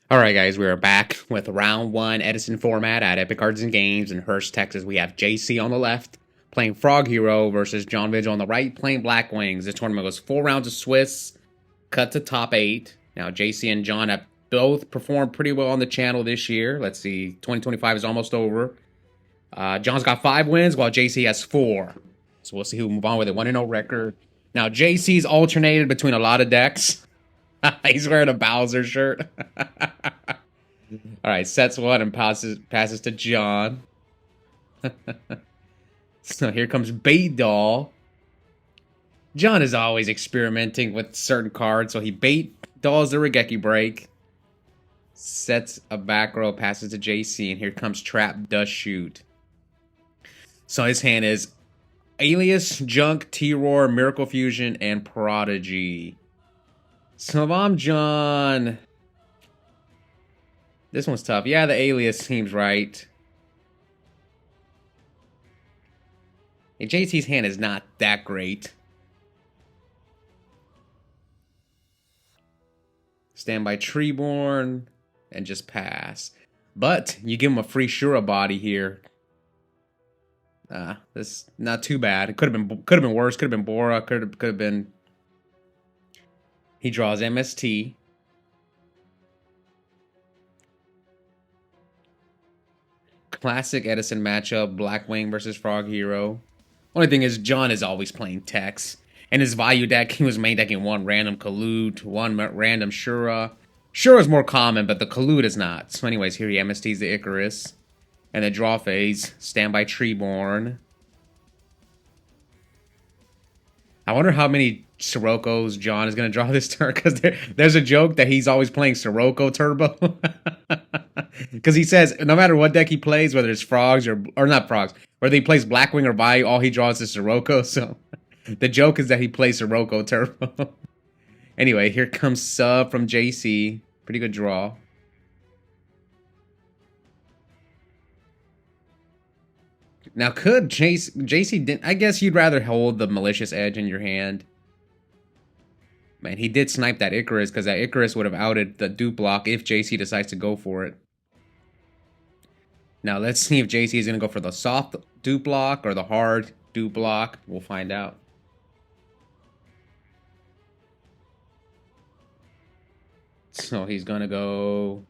All right, guys, we are back with round one Edison format at Epic Cards and Games in Hurst, Texas. We have JC on the left playing Frog Hero versus John Vigil on the right playing Blackwings. This tournament goes 4 rounds of Swiss, cut to top 8. Now, JC and John have both performed pretty well on the channel this year. Let's see, 2025 is almost over. John's got 5 wins while JC has 4. So we'll see who move on with it. 1-0 record. Now, JC's alternated between a lot of decks. He's wearing a Bowser shirt. All right, sets one and passes to John. So here comes Bait Doll. John is always experimenting with certain cards, so he Bait Dolls the Regeki break. Sets a back row, passes to JC, and here comes Trap Dust Shoot. So his hand is Alias, Junk, T-Roar, Miracle Fusion, and Prodigy. So if I'm John, this one's tough. Yeah, the Alias seems right. And JC's hand is not that great. Standby Treeborn and just pass. But you give him a free Shura body here. This not too bad. It could have been worse. Could have been Bora. Could have been. He draws MST. Classic Edison matchup, Blackwing versus Frog Hero. Only thing is, John is always playing Tex. In his value deck, he was main decking one random Kalut, one random Shura. Shura is more common, but the Kalut is not. So anyways, here he MSTs the Icarus. And the draw phase, Standby Treeborn. I wonder how many Siroko's John is going to draw this turn, because there's a joke that he's always playing Sirocco Turbo. Because he says no matter what deck he plays, whether it's Frogs or not Frogs, whether he plays Blackwing or Bayou, all he draws is Sirocco. So the joke is that he plays Sirocco Turbo. Anyway, here comes Sub from JC. Pretty good draw. Now, could JC didn't? I guess you'd rather hold the Malicious Edge in your hand. Man, he did snipe that Icarus because that Icarus would have outed the dupe block if JC decides to go for it. Now, let's see if JC is going to go for the soft dupe block or the hard dupe block. We'll find out. So he's going to go...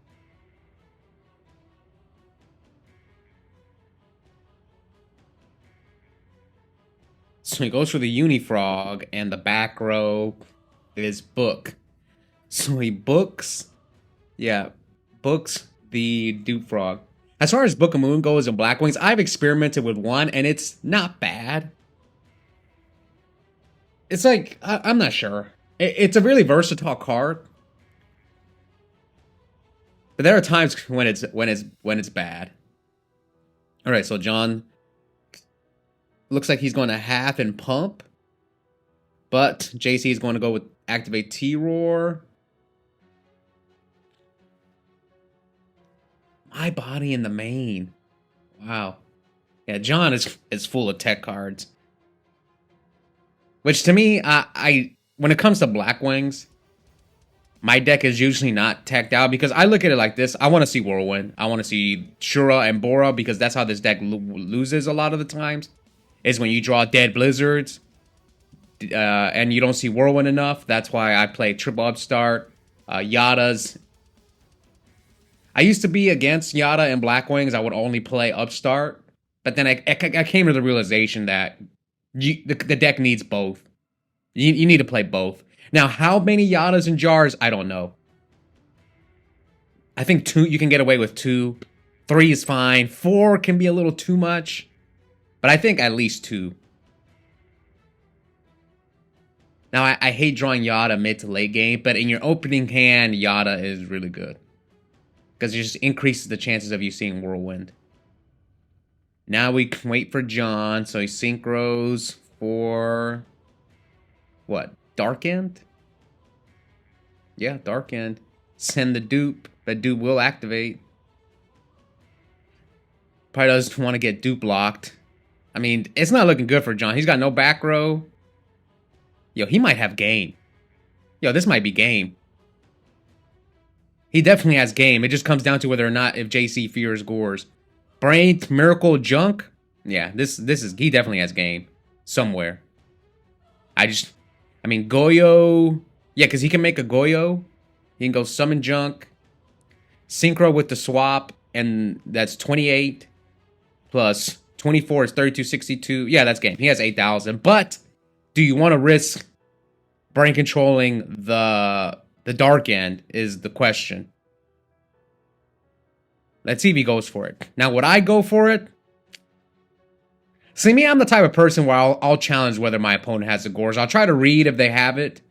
So he goes for the Unifrog, and the back row is Book. So he books... Yeah, books the Dupe Frog. As far as Book of Moon goes in Blackwings, I've experimented with one, and it's not bad. It's like, I'm not sure. It's a really versatile card. But there are times when it's bad. All right, so John looks like he's going to half and pump, but JC is going to go with activate T-Roar. My Body in the main. Wow. Yeah, John is full of tech cards. Which to me, when it comes to Blackwings, my deck is usually not teched out because I look at it like this. I want to see Whirlwind. I want to see Shura and Bora because that's how this deck loses a lot of the times. Is when you draw Dead Blizzards and you don't see Whirlwind enough. That's why I play Triple Upstart, Yadas. I used to be against Yada and Blackwings. I would only play Upstart. But then I came to the realization that the deck needs both. You need to play both. Now, how many Yadas and Jars? I don't know. I think 2, you can get away with 2. 3 is fine. 4 can be a little too much. But I think at least 2. Now, I hate drawing Yada mid to late game, but in your opening hand, Yada is really good. Because it just increases the chances of you seeing Whirlwind. Now we can wait for John, so he synchros for... What? Dark End? Yeah, Dark End. Send the dupe. That dupe will activate. Probably doesn't want to get dupe locked. I mean, it's not looking good for John. He's got no back row. Yo, he might have game. Yo, this might be game. He definitely has game. It just comes down to whether or not if JC fears Gores. Brain, Miracle, Junk. Yeah, this is he definitely has game somewhere. I mean Goyo. Yeah, because he can make a Goyo. He can go summon Junk, synchro with the swap, and that's 28 plus 24 is 3262. Yeah, that's game. He has 8,000. But do you want to risk brain controlling the dark end is the question. Let's see if he goes for it. Now, would I go for it? See, me, I'm the type of person where I'll challenge whether my opponent has the Gores. I'll try to read if they have it.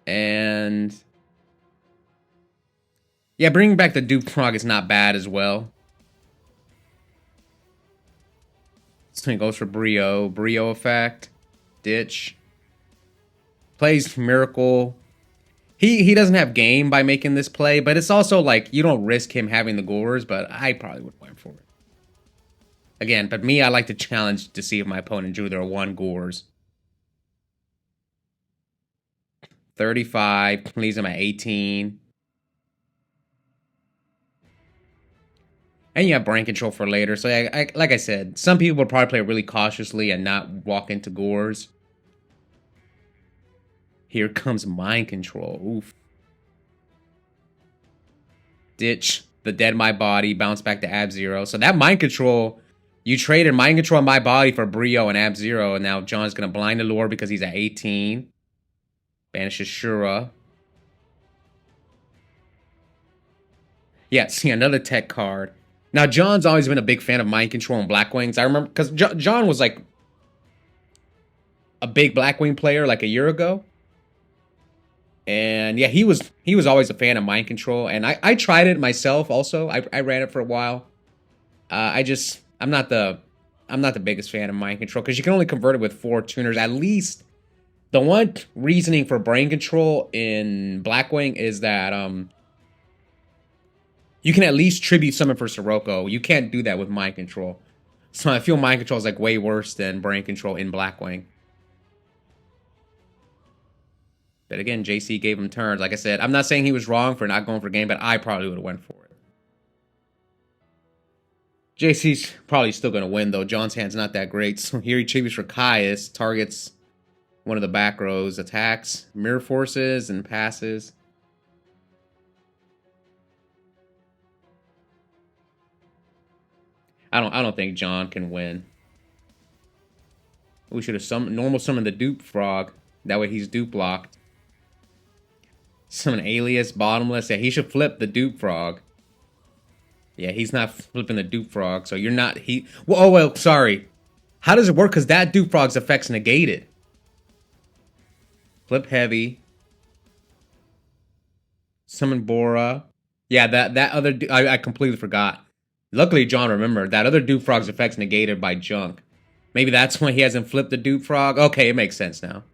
And yeah, bringing back the Dupe Frog is not bad as well. So he goes for Brio. Brio effect. Ditch. Plays Miracle. He doesn't have game by making this play, but it's also like you don't risk him having the Gores, but I probably would went for it. Again, but me, I like to challenge to see if my opponent drew their 1 Gores. 35, leaves him at 18. And you have brain control for later. So like I said, some people will probably play really cautiously and not walk into Gores. Here comes mind control. Oof. Ditch the Dead My Body, bounce back to Ab-Zero. So that mind control, you traded mind control on My Body for Brio and Ab-Zero, and now John's going to blind Allure because he's at 18. Banishes Shura. Yeah, see, another tech card. Now, John's always been a big fan of mind control and Blackwings. I remember, because John was like a big Blackwing player like a year ago. And yeah, he was always a fan of mind control, and I tried it myself also. I ran it for a while. I'm not the biggest fan of mind control because you can only convert it with 4 tuners. At least the one reasoning for brain control in Blackwing is that you can at least tribute summon for Sirocco. You can't do that with mind control. So I feel mind control is like way worse than brain control in Blackwing. But again, JC gave him turns. Like I said, I'm not saying he was wrong for not going for game, but I probably would have went for it. JC's probably still going to win, though. John's hand's not that great. So here he tributes for Caius, targets one of the back rows, attacks, mirror forces, and passes. I don't think John can win. We should have normal summoned the Dupe Frog. That way he's dupe blocked. Summon Alias, Bottomless. Yeah, he should flip the Dupe Frog. Yeah, he's not flipping the Dupe Frog, so you're not... Well, oh, well, sorry. How does it work? Because that Dupe Frog's effect's negated. Flip Heavy. Summon Bora. Yeah, that other... I completely forgot. Luckily, John remembered. That other Dupe Frog's effect's negated by Junk. Maybe that's why he hasn't flipped the Dupe Frog. Okay, it makes sense now.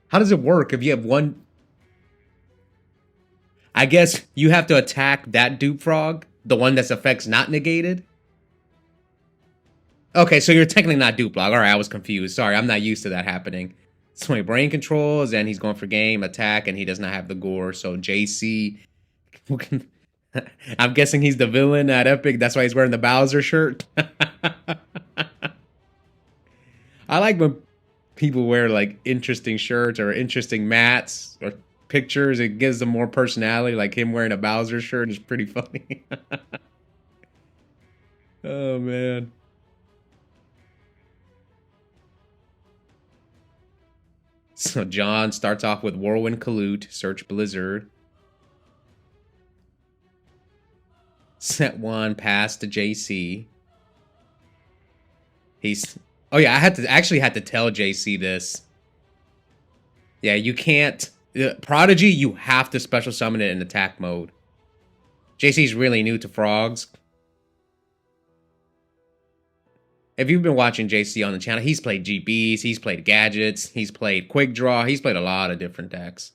How does it work if you have one... I guess you have to attack that Dupe Frog, the one that's effect's not negated. Okay, so you're technically not dupe block. All right, I was confused. Sorry, I'm not used to that happening. So he brain controls, and he's going for game, attack, and he does not have the Gore. So JC, I'm guessing he's the villain at Epic. That's why he's wearing the Bowser shirt. I like when people wear like interesting shirts or interesting mats or pictures. It gives them more personality. Like him wearing a Bowser shirt is pretty funny. Oh man. So John starts off with Whirlwind Colute, search Blizzard. Set 1, pass to JC. Oh yeah, I actually had to tell JC this. Yeah, you can't... Prodigy, you have to special summon it in attack mode. JC's really new to frogs. If you've been watching JC on the channel, he's played GBs, he's played gadgets, he's played quick draw, he's played a lot of different decks.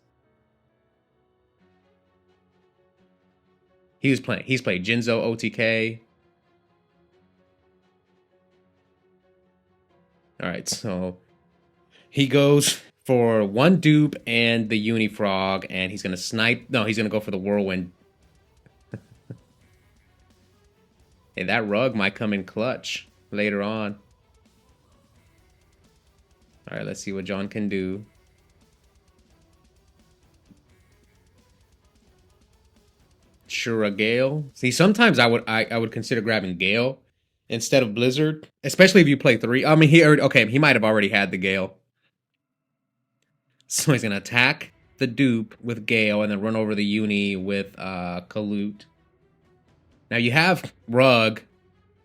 He's played Jinzo OTK. Alright, so he goes for 1 dupe and the Unifrog, and he's gonna snipe. No, he's gonna go for the Whirlwind. Hey, that rug might come in clutch later on. All right, let's see what John can do. Sure, a Gale. See, sometimes I would consider grabbing Gale instead of Blizzard, especially if you play 3. I mean, he might have already had the Gale. So he's gonna attack the dupe with Gale and then run over the uni with Kalute. Now you have Rug.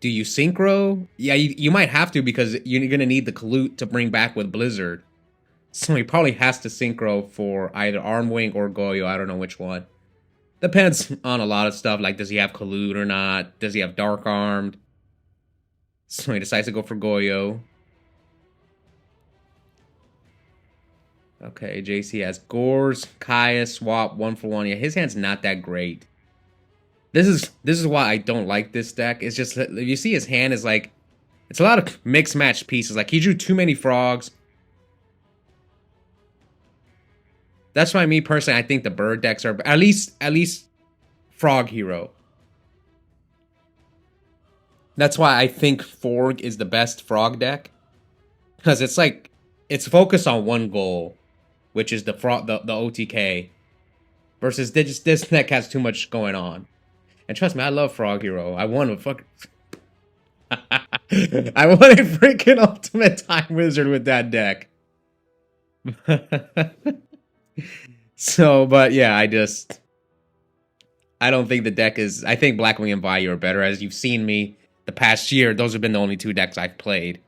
Do you synchro? Yeah, you might have to because you're gonna need the Kalute to bring back with Blizzard. So he probably has to synchro for either Armwing or Goyo. I don't know which one. Depends on a lot of stuff, like does he have Kalute or not? Does he have Dark Armed? So he decides to go for Goyo. Okay, JC has Gores, Kaya, Swap, 1-for-1. Yeah, his hand's not that great. This is why I don't like this deck. It's just that you see his hand is like, it's a lot of mixed match pieces. Like he drew too many frogs. That's why me personally, I think the bird decks are at least Frog Hero. That's why I think Forg is the best frog deck. Because it's like it's focused on one goal, which is the OTK. Versus this deck has too much going on. And trust me, I love Frog Hero. I won a fucking I won a freaking Ultimate Time Wizard with that deck. So, but yeah, I don't think the deck is... I think Blackwing and Vayu are better. As you've seen me the past year, those have been the only 2 decks I've played.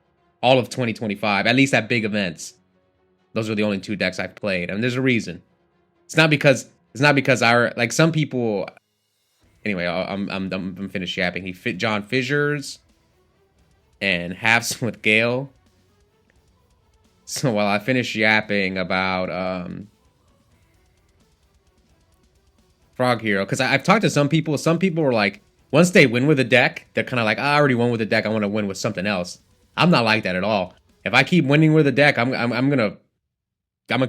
All of 2025, at least at big events. Those are the only 2 decks I've played. And there's a reason. It's not because our... Like, some people... Anyway, I'm finished yapping. He fit John Fissures and halves with Gale. So while I finish yapping about... Frog Hero, because I've talked to some people were like, once they win with a deck, they're kind of like, I already won with a deck, I want to win with something else. I'm not like that at all. If I keep winning with a deck, I'm gonna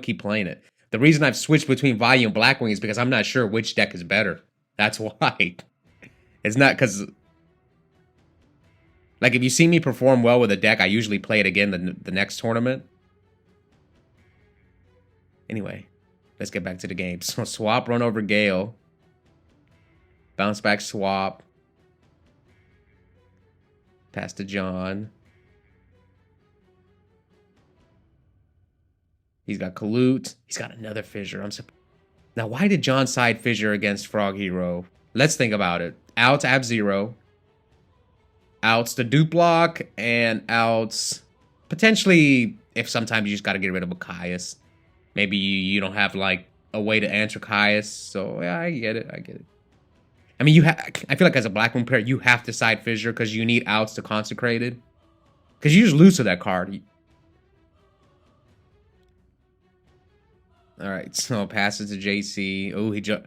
keep playing it. The reason I've switched between Vayu and Blackwing is because I'm not sure which deck is better. That's why. It's not because, like, if you see me perform well with a deck, I usually play it again the next tournament. Anyway, let's get back to the game. So Swap, run over Gale. Bounce back, Swap. Pass to John. He's got Kalute. He's got another Fissure. Now, why did John side Fissure against Frog Hero? Let's think about it. Outs Ab-Zero. Outs the dupe block. And outs... Potentially, if sometimes you just got to get rid of a Caius. Maybe you don't have, like, a way to answer Caius. So, yeah, I get it. I mean, I feel like as a Blackwing player, you have to side Fissure because you need outs to consecrate it. Because you just lose to that card. Alright, so passes to JC. Oh, he just...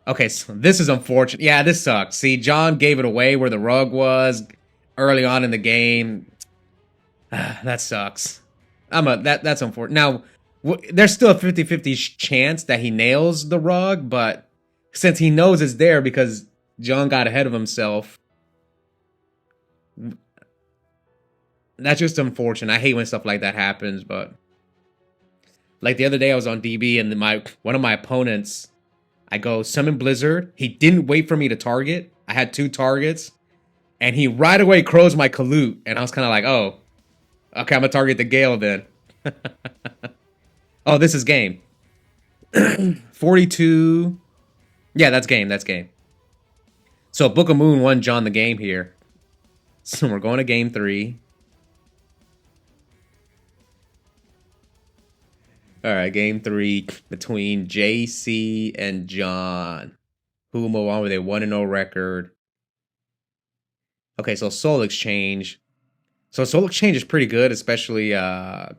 Okay, so this is unfortunate. Yeah, this sucks. See, John gave it away where the rug was early on in the game. That sucks. That's unfortunate. Now, there's still a 50-50 chance that he nails the rug, but since he knows it's there because John got ahead of himself, that's just unfortunate. I hate when stuff like that happens, but like the other day I was on DB and one of my opponents, I go summon Blizzard. He didn't wait for me to target. I had 2 targets and he right away crows my Kalute and I was kind of like, oh, okay, I'm gonna target the Gale then. Oh, this is game. 42. Yeah, that's game. So Book of Moon won John the game here. So we're going to game 3. All right, game 3 between JC and John. Who will move on with a 1-0 record? Okay, so Soul Exchange. So Soul Exchange is pretty good, especially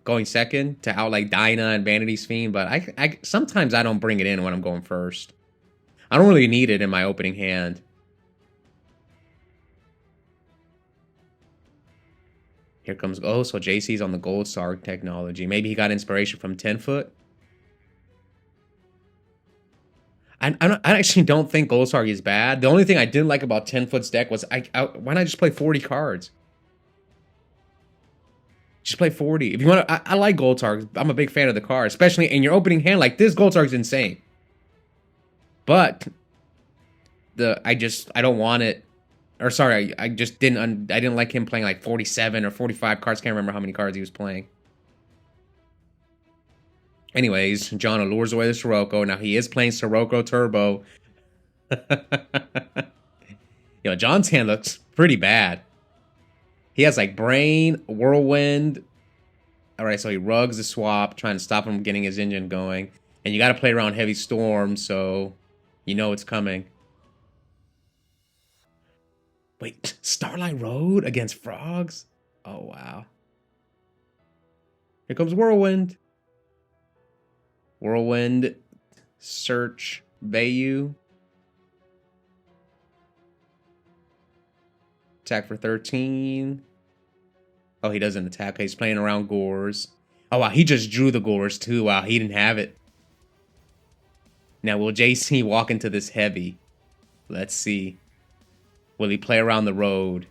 going second to out like Dinah and Vanity's Fiend. But I sometimes I don't bring it in when I'm going first. I don't really need it in my opening hand. Here comes... Oh, so JC's on the Gold Star technology. Maybe he got inspiration from 10-foot. I actually don't think Goldsark is bad. The only thing I didn't like about 10-foot's deck was why not just play 40 cards? Just play 40. If you want to, I like Goldsark. I'm a big fan of the card, especially in your opening hand. Like this, Goldsark's insane. But I don't want it. Or sorry, I just didn't I didn't like him playing like 47 or 45 cards. Can't remember how many cards he was playing. Anyways, John allures away the Sirocco. Now he is playing Sirocco Turbo. Yo, John's hand looks pretty bad. He has like Brain, Whirlwind. Alright, so he rugs the swap, trying to stop him from getting his engine going. And you got to play around Heavy Storm, so you know it's coming. Wait, Starlight Road against Frogs? Oh, wow. Here comes Whirlwind. Whirlwind, Search, Bayou. Attack for 13. Oh, he doesn't attack. Okay, he's playing around Gores. Oh, wow, he just drew the Gores, too. Wow, he didn't have it. Now, will JC walk into this heavy? Let's see. Will he play around the road?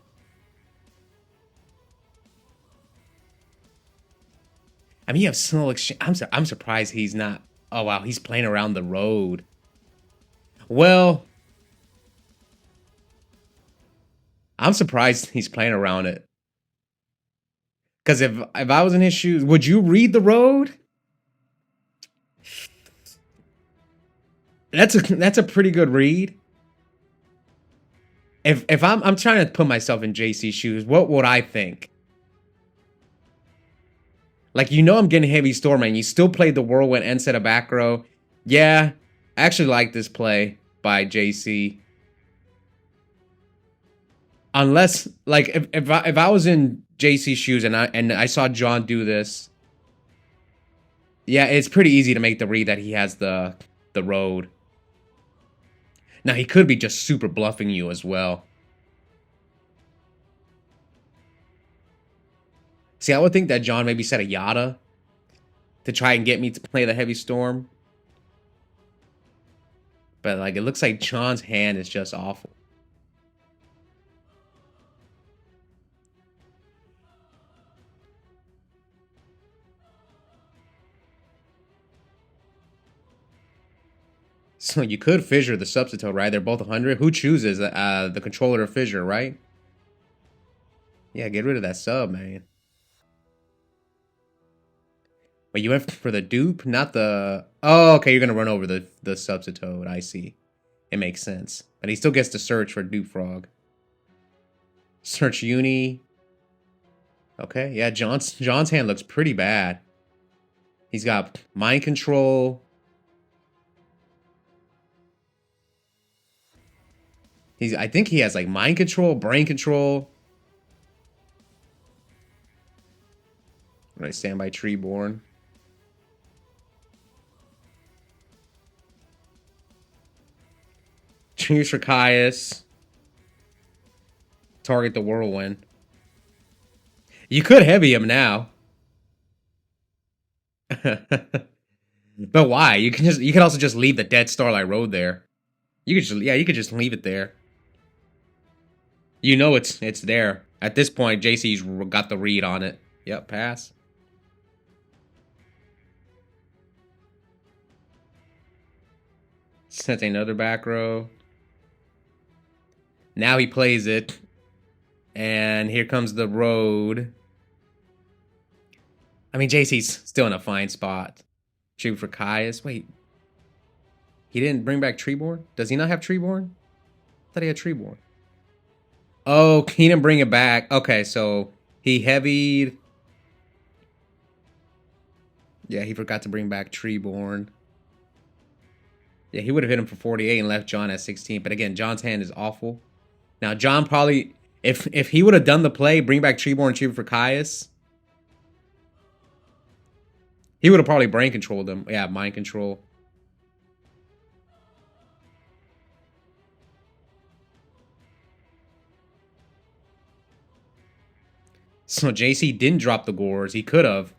I mean, you have Snow Exchange. I'm surprised he's not. Oh, wow, he's playing around the road. Well, I'm surprised he's playing around it. Because if I was in his shoes, would you read the road? That's a pretty good read. If I'm trying to put myself in JC's shoes, what would I think? Like, you know I'm getting Heavy Storm, and you still played the Whirlwind instead of back row. Yeah, I actually like this play by JC. Unless, like, if I was in JC's shoes and I saw John do this, yeah, it's pretty easy to make the read that he has the road. Now, he could be just super bluffing you as well. See, I would think that John maybe set a Yada to try and get me to play the Heavy Storm. But, like, it looks like John's hand is just awful. So you could fissure the substitute, right? They're both 100. Who chooses the controller to fissure, right? Yeah, get rid of that sub, man. Wait, you went for the dupe, not the... Oh, okay, you're going to run over the substitute. I see. It makes sense. But he still gets to search for Dupe Frog. Search Uni. Okay, yeah, John's hand looks pretty bad. He's got Mind Control... I think he has like Mind Control, Brain Control. Right, Standby Treeborn. Choose for Caius. Target the Whirlwind. You could heavy him now. But why? You can also just leave the dead Starlight Road there. You could just leave it there. You know it's there. At this point, JC's got the read on it. Yep, pass. Sent another back row. Now he plays it. And here comes the road. I mean, JC's still in a fine spot. Tree for Caius. Wait. He didn't bring back Treeborn? Does he not have Treeborn? I thought he had Treeborn. Oh, he didn't bring it back. Okay, so he heavied. Yeah, he forgot to bring back Treeborn. Yeah, he would have hit him for 48 and left John at 16. But again, John's hand is awful. Now, John probably, if he would have done the play, bring back Treeborn, Tree for Caius, he would have probably brain controlled him. Yeah, mind control. So JC didn't drop the Gores. He could have.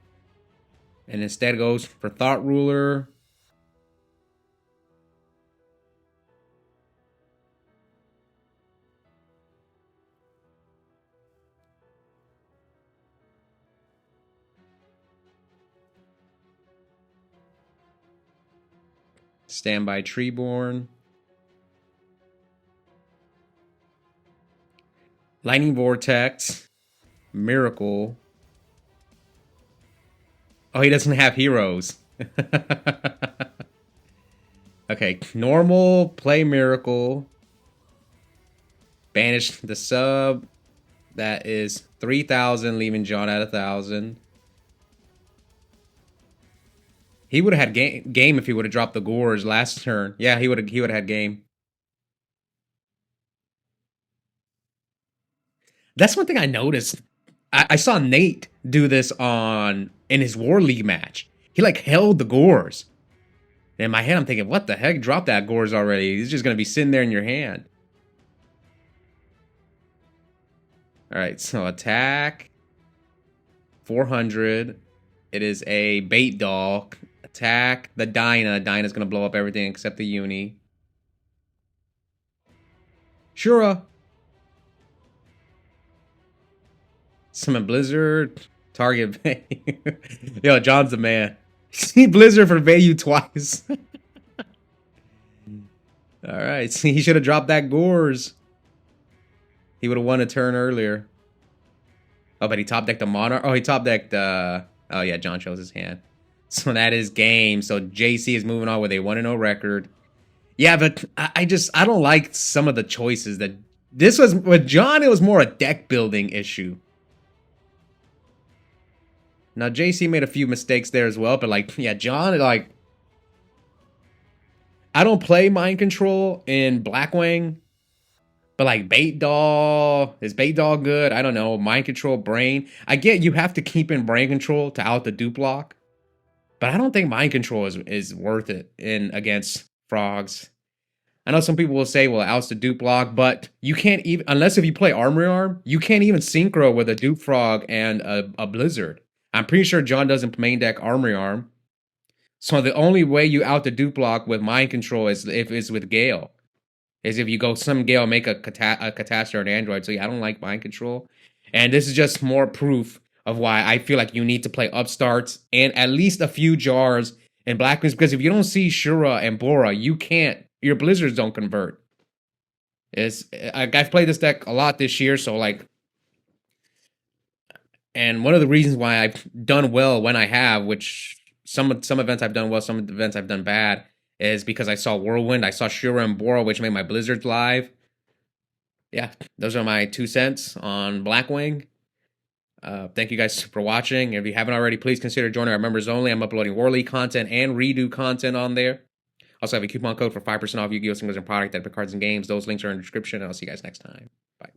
And instead goes for Thought Ruler. Standby Treeborn. Lightning Vortex. Miracle. Oh, he doesn't have heroes. Okay, normal, play Miracle. Banish the sub. That is 3,000, leaving John at 1,000. He would have had game if he would have dropped the Gores last turn. Yeah, he would have had game. That's one thing I noticed. I saw Nate do this in his War League match. He like held the Gores. In my head, I'm thinking, what the heck? Drop that Gores already. He's just gonna be sitting there in your hand. All right, so attack 400. It is a bait doll. Attack the Dyna. Dyna's gonna blow up everything except the uni. Shura. Summon Blizzard. Target Bay. Yo, John's the man. See Blizzard for Bayu twice. Alright, see, he should have dropped that Gores. He would have won a turn earlier. Oh, but he top decked the Monarch. Oh, he top decked oh yeah, John shows his hand. So that is game. So JC is moving on with a 1-0 record. Yeah, but I don't like some of the choices that this was with John. It was more a deck building issue. Now JC made a few mistakes there as well, but like, yeah, John, like, I don't play Mind Control in Blackwing, but like Bait Doll, is Bait Doll good? I don't know. Mind Control, Brain. I get you have to keep in Brain Control to out the dupe block, but I don't think Mind Control is worth it in against Frogs. I know some people will say, well, it outs the dupe block, but you can't even, unless if you play Armory Arm, you can't even synchro with a dupe frog and a Blizzard. I'm pretty sure John doesn't main deck Armory Arm. So the only way you out the dupe block with Mind Control is if it's with Gale. Is if you go some Gale, make a Catastrophe or an Android. So yeah, I don't like Mind Control. And this is just more proof of why I feel like you need to play Upstarts and at least a few jars in Blackwings. Because if you don't see Shura and Bora, you can't, your Blizzards don't convert. I've played this deck a lot this year, so like, and one of the reasons why I've done well when I have, which some events I've done well, some events I've done bad, is because I saw Whirlwind, I saw Shura and Bora, which made my Blizzards live. Yeah, those are my 2 cents on Blackwing. Thank you guys for watching. If you haven't already, please consider joining our members only. I'm uploading War League content and redo content on there. Also have a coupon code for 5% off Yu-Gi-Oh! Singles and product at epik Cards and Games. Those links are in the description, and I'll see you guys next time. Bye.